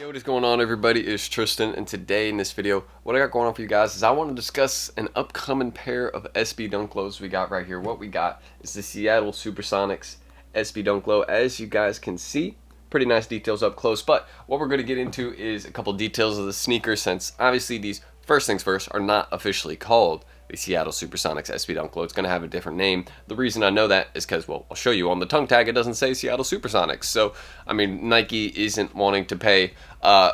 Yo, what is going on, everybody? It's Tristan, and today in this video, what I got going on for you guys is I want to discuss an upcoming pair of SB Dunk Lows we got right here. What we got is the Seattle SUPERSONICS SB Dunk Low. As you guys can see, pretty nice details up close, but what we're going to get into is a couple details of the sneaker, since obviously these, first things first, are not officially called the Seattle SUPERSONICS SB Dunk Low. It's going to have a different name. The reason I know that is because, well, I'll show you on the tongue tag, it doesn't say Seattle SUPERSONICS. So, I mean, Nike isn't wanting to pay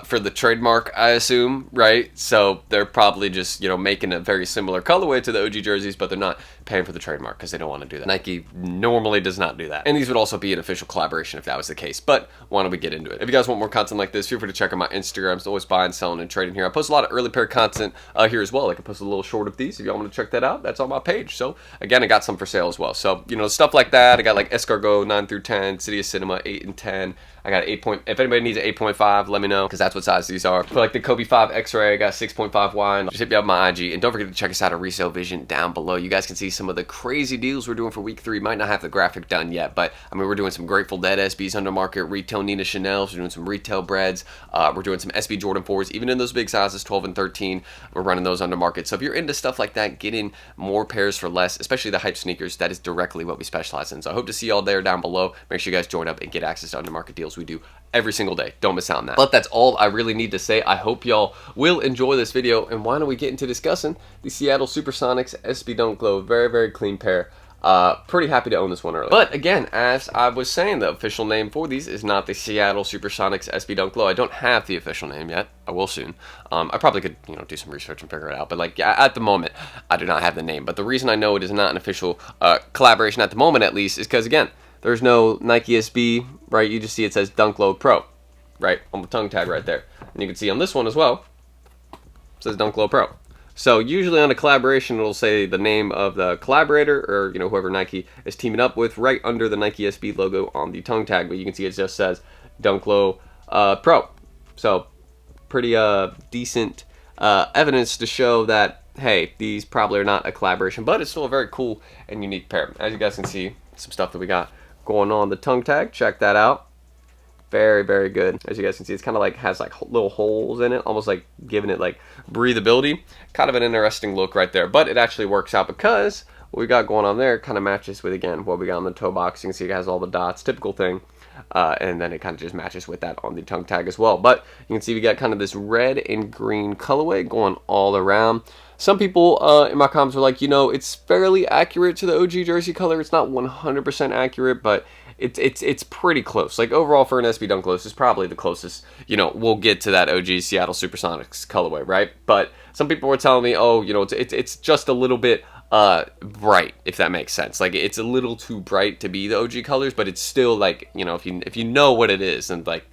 for the trademark, I assume, right? So they're probably just, making a very similar colorway to the OG jerseys, but they're not paying for the trademark because they don't want to do that. Nike normally does not do that. And these would also be an official collaboration if that was the case. But why don't we get into it? If you guys want more content like this, feel free to check out my Instagrams. Always buying, selling, and trading here. I post a lot of early pair content here as well. I can post a little short of these if y'all want to check that out. That's on my page. So again, I got some for sale as well. So, stuff like that. I got like Escargot 9 through 10, City of Cinema 8 and 10. I got 8 point. If anybody needs an 8.5, let me know, because that's what size these are. For like the Kobe 5 X-Ray, I got 6.5 wide. Just hit me up on my IG, and don't forget to check us out at Resale Vision down below. You guys can see some of the crazy deals we're doing for week 3. Might not have the graphic done yet, but I mean, we're doing some Grateful Dead SBs under market, retail Nina Chanel's, we're doing some retail breads, we're doing some SB Jordan 4s, even in those big sizes, 12 and 13. We're running those under market. So if you're into stuff like that, getting more pairs for less, especially the hype sneakers, that is directly what we specialize in. So I hope to see y'all there down below. Make sure you guys join up and get access to under market deals we do every single day. Don't miss out on that. But that's all I really need to say. I hope y'all will enjoy this video, and why don't we get into discussing the Seattle SUPERSONICS SB Dunk Low. Very, very clean pair. Pretty happy to own this one early. But again, as I was saying, the official name for these is not the Seattle SUPERSONICS SB Dunk Low. I don't have the official name yet. I will soon. I probably could, do some research and figure it out. But like, at the moment, I do not have the name. But the reason I know it is not an official collaboration at the moment, at least, is because again, there's no Nike SB, right? You just see it says Dunk Low Pro, right? On the tongue tag right there. And you can see on this one as well, it says Dunk Low Pro. So usually on a collaboration, it'll say the name of the collaborator or, whoever Nike is teaming up with right under the Nike SB logo on the tongue tag. But you can see it just says Dunk Low Pro. So pretty decent evidence to show that, hey, these probably are not a collaboration, but it's still a very cool and unique pair. As you guys can see, some stuff that we got going on the tongue tag. Check that out. Very, very good. As you guys can see, it's kind of like has like little holes in it, almost like giving it like breathability. Kind of an interesting look right there, but it actually works out because what we got going on there kind of matches with, again, what we got on the toe box. You can see it has all the dots, typical thing. And then it kind of just matches with that on the tongue tag as well. But you can see we got kind of this red and green colorway going all around. Some people in my comments were like, it's fairly accurate to the OG jersey color. It's not 100% accurate, but it's pretty close. Like overall for an SB Dunk Low, this is probably the closest, we'll get to that OG Seattle SUPERSONICS colorway, right? But some people were telling me, oh, it's just a little bit bright, if that makes sense. Like it's a little too bright to be the OG colors, but it's still like, if you know what it is, and like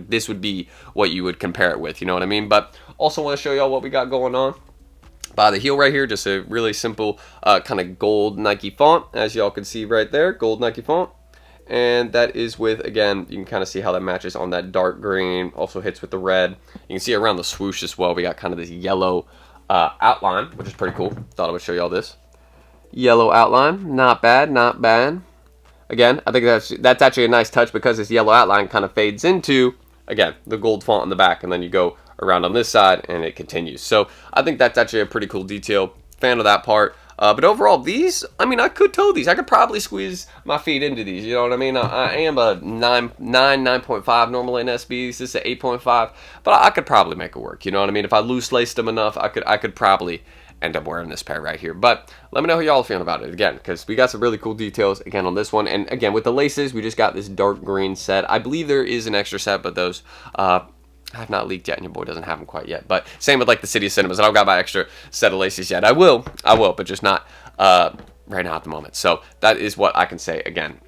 this would be what you would compare it with, you know what I mean? But also want to show y'all what we got going on. By the heel right here, just a really simple kind of gold Nike font, as y'all can see right there, gold Nike font. And that is with, again, you can kind of see how that matches on that dark green, also hits with the red. You can see around the swoosh as well, we got kind of this yellow outline, which is pretty cool. Thought I would show y'all this. Yellow outline, not bad, not bad. Again, I think that's actually a nice touch because this yellow outline kind of fades into, again, the gold font on the back, and then you go around on this side and it continues. So I think that's actually a pretty cool detail. Fan of that part. But overall, these, I mean, I could toe these. I could probably squeeze my feet into these. You know what I mean? I am a 9.5 normally in SBs. This is an 8.5, but I could probably make it work. You know what I mean? If I loose laced them enough, I could probably end up wearing this pair right here. But let me know how y'all are feeling about it again, because we got some really cool details again on this one. And again, with the laces, we just got this dark green set. I believe there is an extra set, but those have not leaked yet, and your boy doesn't have them quite yet. But same with like the City of Cinemas. I don't got my extra set of laces yet. I will, but just not right now at the moment. So that is what I can say again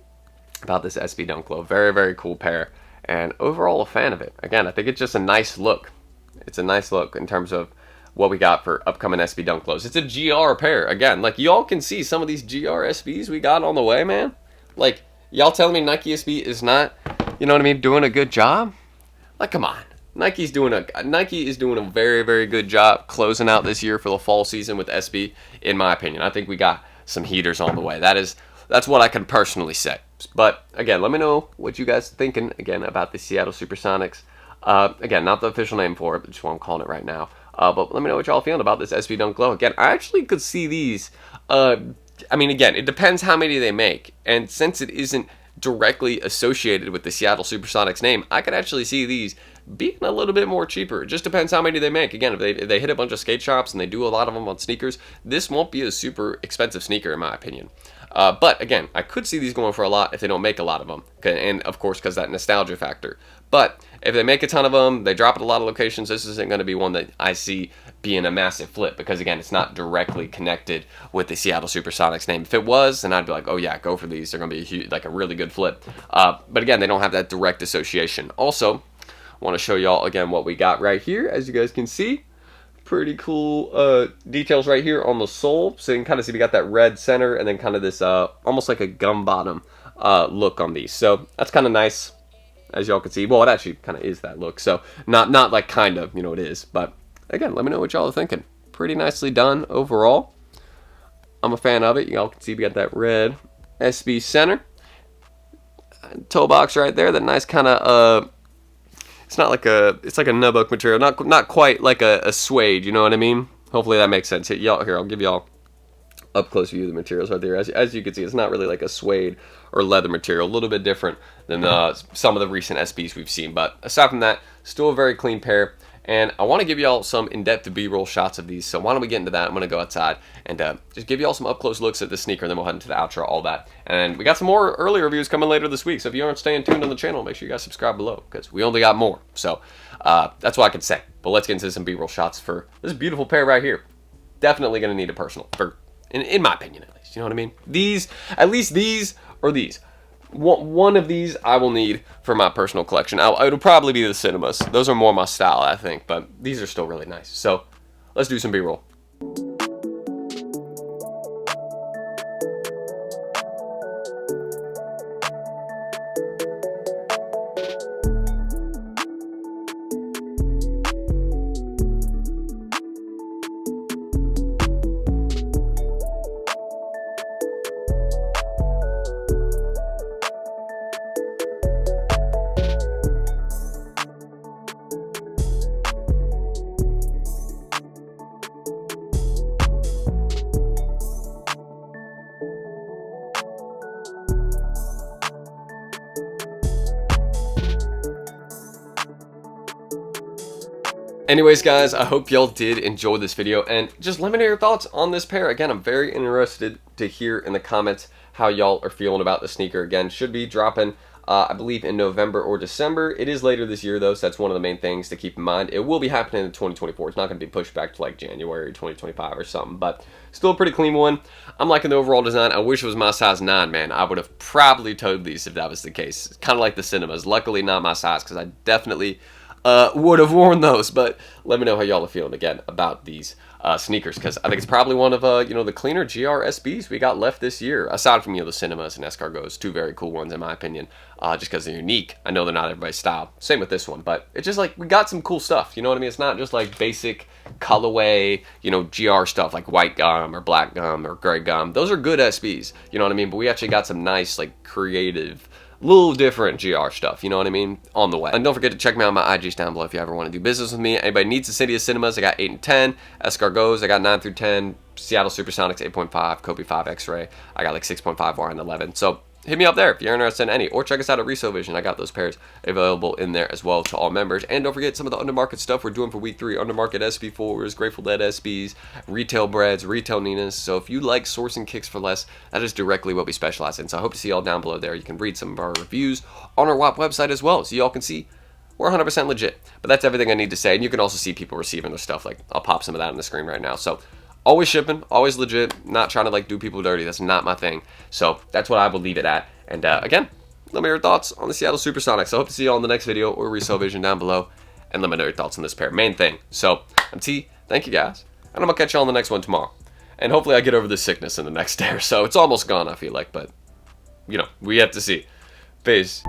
about this SB Dunk Low. Very, very cool pair, and overall a fan of it. Again, I think it's just a nice look. It's a nice look in terms of what we got for upcoming SB Dunk Lows. It's a GR pair. Again, like y'all can see some of these GR SBs we got on the way, man. Like y'all telling me Nike SB is not, you know what I mean, doing a good job? Like, come on. Nike is doing a very, very good job closing out this year for the fall season with SB, in my opinion. I think we got some heaters on the way. That's what I can personally say. But again, let me know what you guys are thinking again about the Seattle SUPERSONICS Again, not the official name for it, but just what I'm calling it right now. But let me know what y'all feeling about this SB Dunk Glow. Again, I actually could see these. I mean, again, it depends how many they make. And since it isn't directly associated with the Seattle Supersonics name, I could actually see these being a little bit more cheaper. It just depends how many they make. Again, if they hit a bunch of skate shops and they do a lot of them on sneakers, this won't be a super expensive sneaker in my opinion. But again, I could see these going for a lot if they don't make a lot of them. Okay, and of course, because that nostalgia factor. But if they make a ton of them, they drop at a lot of locations, this isn't going to be one that I see being a massive flip. Because again, it's not directly connected with the Seattle Supersonics name. If it was, then I'd be like, oh yeah, go for these. They're going to be a huge, like a really good flip. But again, they don't have that direct association. Also, I want to show y'all again what we got right here. As you guys can see, pretty cool details right here on the sole. So you can kind of see we got that red center and then kind of this almost like a gum bottom look on these. So that's kind of nice, as y'all can see. Well, it actually kind of is that look. So not like kind of, you know, it is. But again, let me know what y'all are thinking. Pretty nicely done overall. I'm a fan of it. Y'all can see we got that red SB center. Toe box right there. That nice kind of it's not like it's like a nubuck material, not quite like a suede, you know what I mean? Hopefully that makes sense. Here, I'll give y'all up close view of the materials right there. As you can see, it's not really like a suede or leather material, a little bit different than some of the recent SBs we've seen. But aside from that, still a very clean pair. And I want to give y'all some in-depth B-roll shots of these. So why don't we get into that? I'm going to go outside and just give y'all some up-close looks at the sneaker, and then we'll head into the outro, all that. And we got some more early reviews coming later this week. So if you aren't staying tuned on the channel, make sure you guys subscribe below, because we only got more. So that's what I can say. But let's get into some B-roll shots for this beautiful pair right here. Definitely going to need a personal, in my opinion at least. You know what I mean? These, at least these or these. One of these I will need for my personal collection. It'll probably be the Cinemas. Those are more my style, I think, but these are still really nice. So let's do some B-roll. Anyways, guys, I hope y'all did enjoy this video, and just let me know your thoughts on this pair. Again, I'm very interested to hear in the comments how y'all are feeling about the sneaker. Again, should be dropping, I believe, in November or December. It is later this year, though, so that's one of the main things to keep in mind. It will be happening in 2024. It's not going to be pushed back to, like, January 2025 or something, but still a pretty clean one. I'm liking the overall design. I wish it was my size 9, man. I would have probably toed these if that was the case. It's kind of like the Cinemas. Luckily, not my size, because I definitely would have worn those. But let me know how y'all are feeling again about these sneakers, because I think it's probably one of the cleaner GR SBs we got left this year, aside from the Cinemas and Escargots. Two very cool ones in my opinion, just because they're unique. I know they're not everybody's style. Same with this one, but it's just like we got some cool stuff. You know what I mean? It's not just like basic colorway, GR stuff like white gum or black gum or gray gum. Those are good SBs. You know what I mean? But we actually got some nice, like, creative, little different GR stuff, you know what I mean, on the way. And don't forget to check me out on my IGs down below if you ever want to do business with me. Anybody needs the City of Cinemas, I got 8 and 10. Escargots, I got 9 through 10. Seattle Supersonics, 8.5. Kobe 5 X-Ray, I got like 6.5 or 11. So hit me up there if you're interested in any. Or check us out at Resale Vision. I got those pairs available in there as well to all members. And don't forget some of the undermarket stuff we're doing for week 3. Undermarket SB4s, Grateful Dead SBs, retail breads, retail Ninas. So if you like sourcing kicks for less, that is directly what we specialize in. So I hope to see y'all down below there. You can read some of our reviews on our WAP website as well, so y'all can see we're 100% legit. But that's everything I need to say. And you can also see people receiving their stuff. Like, I'll pop some of that on the screen right now. So always shipping, always legit, not trying to like do people dirty. That's not my thing. So that's what I will leave it at. And again, let me know your thoughts on the Seattle Supersonics. I hope to see you all in the next video or Resale Vision down below. And let me know your thoughts on this pair. Main thing. So I'm T. Thank you guys. And I'm going to catch y'all on the next one tomorrow. And hopefully I get over this sickness in the next day or so. It's almost gone, I feel like. But, we have to see. Peace.